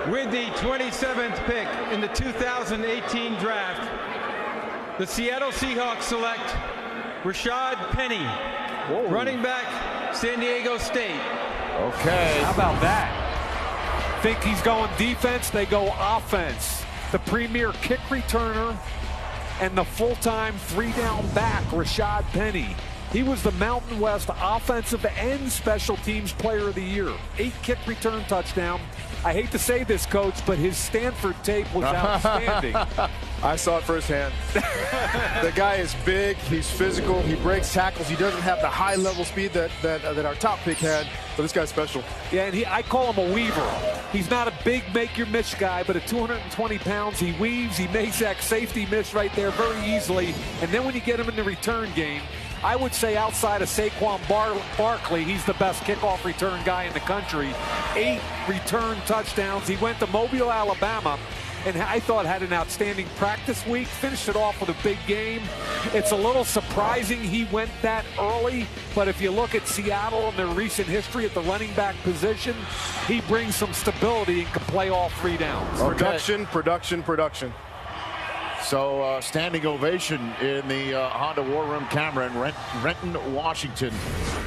With the 27th pick in the 2018 draft, the Seattle Seahawks select Rashad Penny, running back, San Diego State. Okay. How about that? Think he's going defense, they go offense. The premier kick returner and the full-time three-down back, Rashad Penny. He was the Mountain West Offensive and Special Teams Player of the Year. 8 kick return touchdown. I hate to say this, Coach, but his Stanford tape was outstanding. I saw it firsthand. The guy is big, he's physical, he breaks tackles, he doesn't have the high-level speed that our top pick had, but this guy's special. Yeah, and I call him a weaver. He's not a big make-your-miss guy, but at 220 pounds, he weaves, he makes that safety miss right there very easily, and then when you get him in the return game, I would say outside of Saquon Barkley, he's the best kickoff return guy in the country. 8 return touchdowns. He went to Mobile, Alabama, and I thought had an outstanding practice week. Finished it off with a big game. It's a little surprising he went that early, but if you look at Seattle and their recent history at the running back position, he brings some stability and can play all 3 downs. Okay. Production. So standing ovation in the Honda War Room camera in Renton, Washington.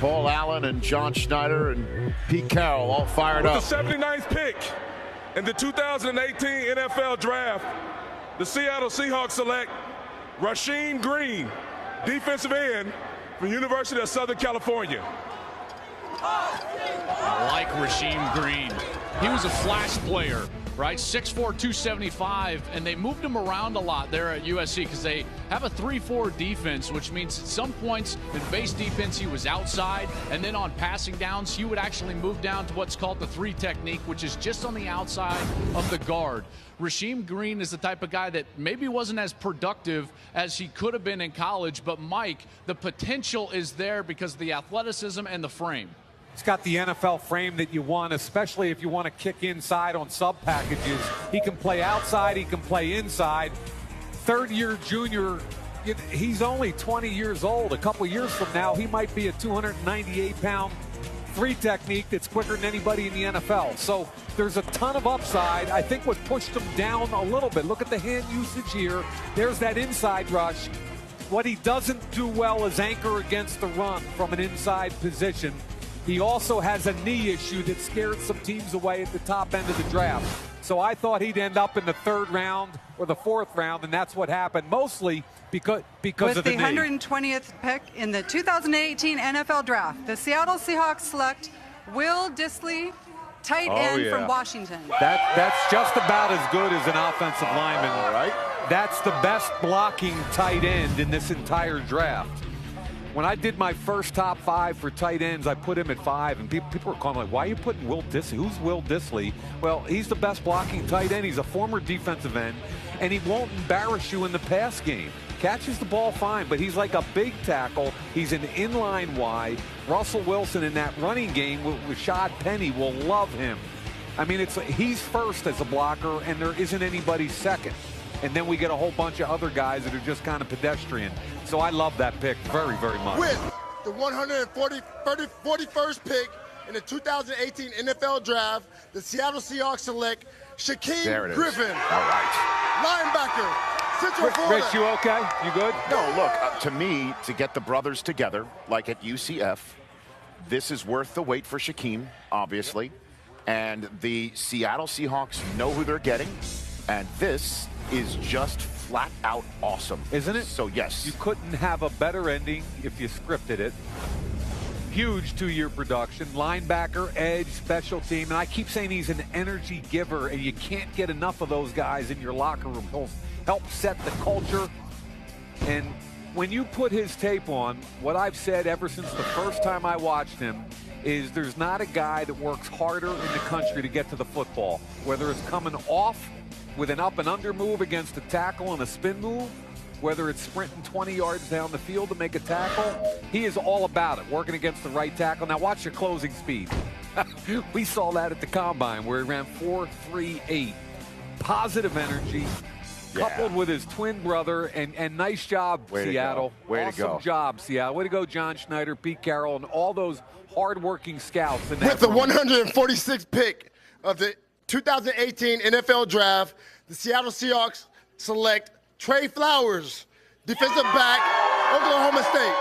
Paul Allen and John Schneider and Pete Carroll all fired up. With the 79th pick in the 2018 NFL Draft, the Seattle Seahawks select Rasheem Green, defensive end from University of Southern California. I like Rasheem Green. He was a flash player, right? 6'4", 275, and they moved him around a lot there at USC because they have a 3-4 defense, which means at some points in base defense he was outside, and then on passing downs he would actually move down to what's called the 3 technique, which is just on the outside of the guard. Rasheem Green is the type of guy that maybe wasn't as productive as he could have been in college, but Mike, the potential is there because of the athleticism and the frame. He's got the NFL frame that you want, especially if you want to kick inside on sub packages. He can play outside, he can play inside. Third-year junior, he's only 20 years old. A couple years from now, he might be a 298-pound 3 technique that's quicker than anybody in the NFL. So there's a ton of upside. I think what pushed him down a little bit, look at the hand usage here. There's that inside rush. What he doesn't do well is anchor against the run from an inside position. He also has a knee issue that scared some teams away at the top end of the draft. So I thought he'd end up in the 3rd round or the 4th round, and that's what happened, mostly because of the knee. With the 120th pick in the 2018 NFL Draft, the Seattle Seahawks select Will Dissly, tight end from Washington. That's just about as good as an offensive lineman. All right. That's the best blocking tight end in this entire draft. When I did my first top 5 for tight ends, I put him at 5, and people were calling like, why are you putting Will Dissly? Who's Will Dissly? Well, he's the best blocking tight end. He's a former defensive end, and he won't embarrass you in the pass game. Catches the ball fine, but he's like a big tackle. He's an inline Y. Russell Wilson in that running game with Rashad Penny will love him. I mean, he's first as a blocker, and there isn't anybody second. And then we get a whole bunch of other guys that are just kind of pedestrian. So I love that pick very, very much. With the 141st pick in the 2018 NFL Draft, the Seattle Seahawks select Shaquem Griffin. All right. Linebacker, Central Florida. Rich, you okay? You good? No, look, to me, to get the brothers together, like at UCF, this is worth the wait for Shaquem, obviously. And the Seattle Seahawks know who they're getting. And this is just flat out awesome. Isn't it? So, yes. You couldn't have a better ending if you scripted it. Huge 2-year production. Linebacker, edge, special team. And I keep saying he's an energy giver, and you can't get enough of those guys in your locker room. He'll help set the culture. And when you put his tape on, what I've said ever since the first time I watched him is there's not a guy that works harder in the country to get to the football, whether it's coming off with an up and under move against a tackle and a spin move, whether it's sprinting 20 yards down the field to make a tackle. He is all about it, working against the right tackle. Now watch your closing speed. We saw that at the Combine where he ran 4.38. Positive energy, coupled with his twin brother, and nice job, Seattle. Way to go. Awesome job, Seattle. Way to go, John Schneider, Pete Carroll, and all those hardworking scouts. With the 146th pick of the 2018 NFL Draft, the Seattle Seahawks select Trey Flowers, defensive back, Oklahoma State.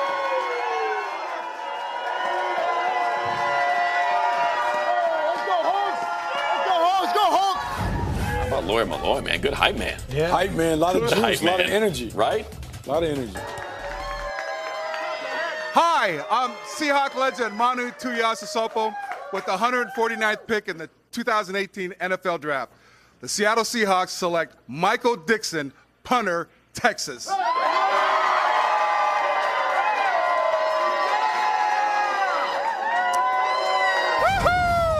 Let's go, Hawks! How about Lawyer Malloy, man? Good hype man. Yeah. Hype man, a lot of Good juice, hype a lot of man. energy. Right? A lot of energy. Hi, I'm Seahawk legend Manu Tuiasosopo with the 149th pick in the 2018 NFL Draft. The Seattle Seahawks select Michael Dixon, punter, Texas.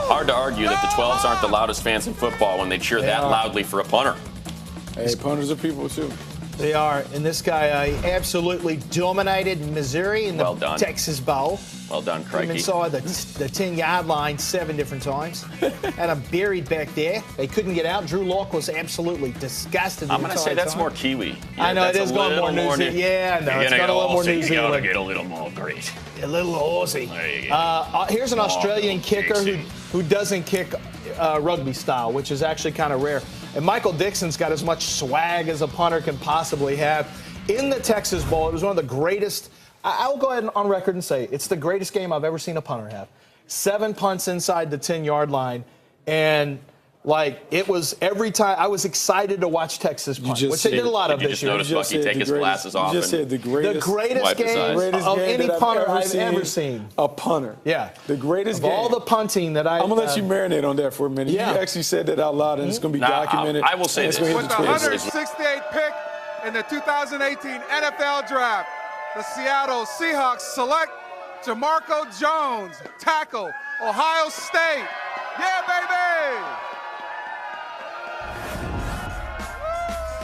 Hard to argue that the 12s aren't the loudest fans in football when they cheer that loudly for a punter. Hey, punters are people too. They are, and this guy absolutely dominated Missouri in the Texas Bowl. Well done, Crikey. Even saw the 10-yard line 7 different times. Had him buried back there. They couldn't get out. Drew Lock was absolutely disgusted. I'm going to say that's more Kiwi. Yeah, I know, it is going more New Zealand. Yeah, I know. It's got a little more New Zealand. You got to get a little more great. A little Aussie. There you go. Here's an Australian kicker who doesn't kick rugby style, which is actually kind of rare. And Michael Dixon's got as much swag as a punter can possibly have. In the Texas Bowl, it was one of the greatest. I'll go ahead and on record and say it's the greatest game I've ever seen a punter have. 7 punts inside the 10-yard line, and like it was every time I was excited to watch Texas punt, which they did a lot of this year. You just noticed Bucky take his glasses off. You just said the greatest game of any punter I've ever seen. A punter. Yeah. The greatest game. Of all the punting that I'm going to let you marinate on that for a minute. Yeah. You actually said that out loud, and it's going to be documented. I will say this. With the 168th pick in the 2018 NFL Draft, the Seattle Seahawks select Jamarco Jones, tackle, Ohio State. Yeah, baby!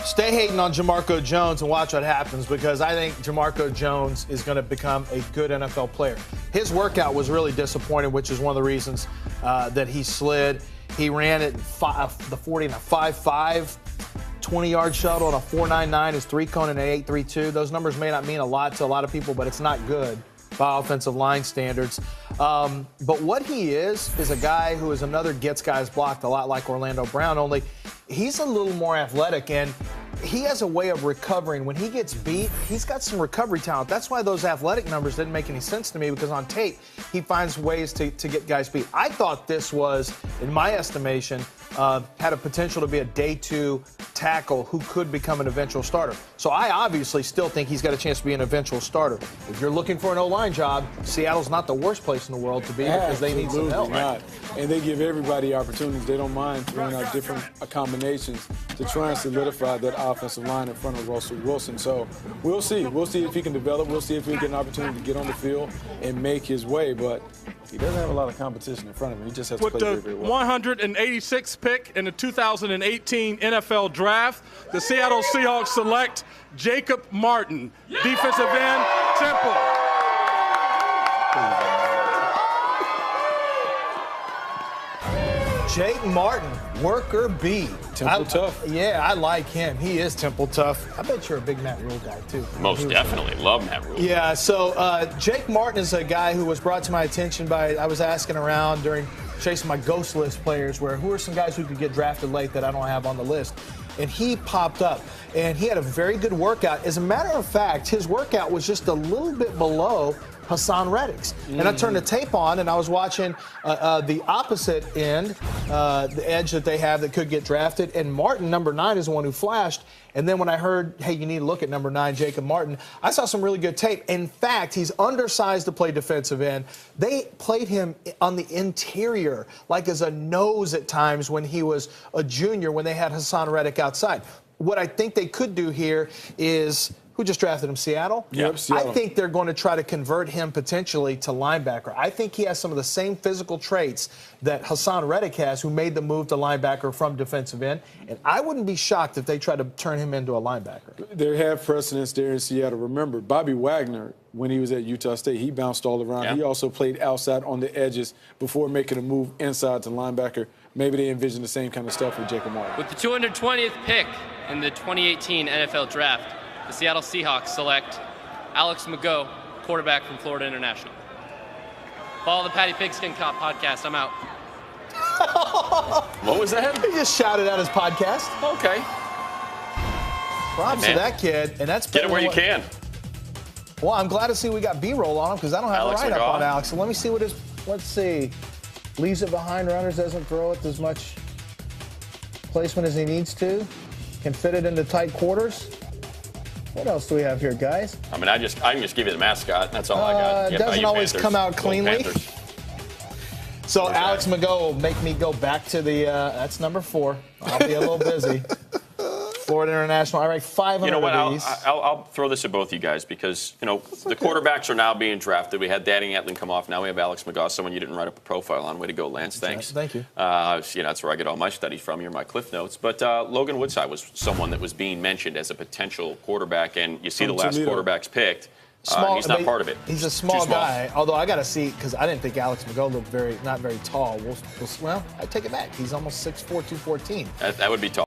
Stay hating on Jamarco Jones and watch what happens, because I think Jamarco Jones is going to become a good NFL player. His workout was really disappointing, which is one of the reasons that he slid. He ran it the 40 in a 5.5, 20-yard shuttle, and a 4.99, his 3-cone, and an 8.32. Those numbers may not mean a lot to a lot of people, but it's not good by offensive line standards. But what he is a guy who is another gets guys blocked, a lot like Orlando Brown, only he's a little more athletic, and he has a way of recovering. When he gets beat, he's got some recovery talent. That's why those athletic numbers didn't make any sense to me, because on tape, he finds ways to get guys beat. I thought this was, in my estimation, had a potential to be a day 2 tackle who could become an eventual starter. So I obviously still think he's got a chance to be an eventual starter. If you're looking for an O-line job, Seattle's not the worst place in the world to be, because they need some help. Not. And they give everybody opportunities. They don't mind throwing out different combinations to try and solidify that offensive line in front of Russell Wilson. So we'll see. We'll see if he can develop. We'll see if he can get an opportunity to get on the field and make his way. But he doesn't have a lot of competition in front of him. He just has to play very, very well. With the 186th pick in the 2018 NFL Draft, the Seattle Seahawks select Jacob Martin, defensive end, Temple. Jake Martin, worker B. Temple tough. Yeah, I like him. He is Temple tough. I bet you're a big Matt Rule guy, too. Most definitely. Love Matt Rule. Yeah, so Jake Martin is a guy who was brought to my attention by, I was asking around during chasing my ghost list players, who are some guys who could get drafted late that I don't have on the list. And he popped up, and he had a very good workout. As a matter of fact, his workout was just a little bit below Hassan Reddick's. And I turned the tape on, and I was watching the opposite end, the edge that they have that could get drafted. And Martin, number 9, is the one who flashed. And then when I heard, hey, you need to look at number 9, Jacob Martin, I saw some really good tape. In fact, he's undersized to play defensive end. They played him on the interior, like as a nose at times when he was a junior, when they had Hassan Reddick outside. What I think they could do here is, who just drafted him, Seattle? Yep, Seattle. I think they're going to try to convert him potentially to linebacker. I think he has some of the same physical traits that Hassan Reddick has, who made the move to linebacker from defensive end. And I wouldn't be shocked if they try to turn him into a linebacker. They have precedence there in Seattle. Remember, Bobby Wagner, when he was at Utah State, he bounced all around. Yeah. He also played outside on the edges before making a move inside to linebacker. Maybe they envision the same kind of stuff with Jacob Martin. With the 220th pick in the 2018 NFL Draft, the Seattle Seahawks select Alex Mago, quarterback from Florida International. Follow the Patty Pigskin Cop podcast. I'm out. What was that? He just shouted out his podcast. Okay. Props to that kid. And that's Get it where you can. Well, I'm glad to see we got B-roll on him because I don't have Alex a write-up McGaw. on Alex. So let me see what his, let's see. Leaves it behind runners, doesn't throw it as much placement as he needs to. Can fit it into tight quarters. What else do we have here, guys? I mean, I can just give you the mascot. That's all I got. It doesn't always come out cleanly. So Alex McGaw will make me go back to the, that's number 4. I'll be a little busy. Florida International. I rank 500 You know what? of these. I'll throw this at both you guys because, you know, the quarterbacks are now being drafted. We had Danny Etling come off. Now we have Alex McGaw, someone you didn't write up a profile on. Way to go, Lance. Thanks. Thank you. You know, that's where I get all my studies from. You're my Cliff Notes. But Logan Woodside was someone that was being mentioned as a potential quarterback, and you see the last quarterbacks picked. He's not part of it. He's a small guy. Although I got to see, because I didn't think Alex McGaw looked not very tall. Well, I take it back. He's almost 6'4", 214. That would be tall.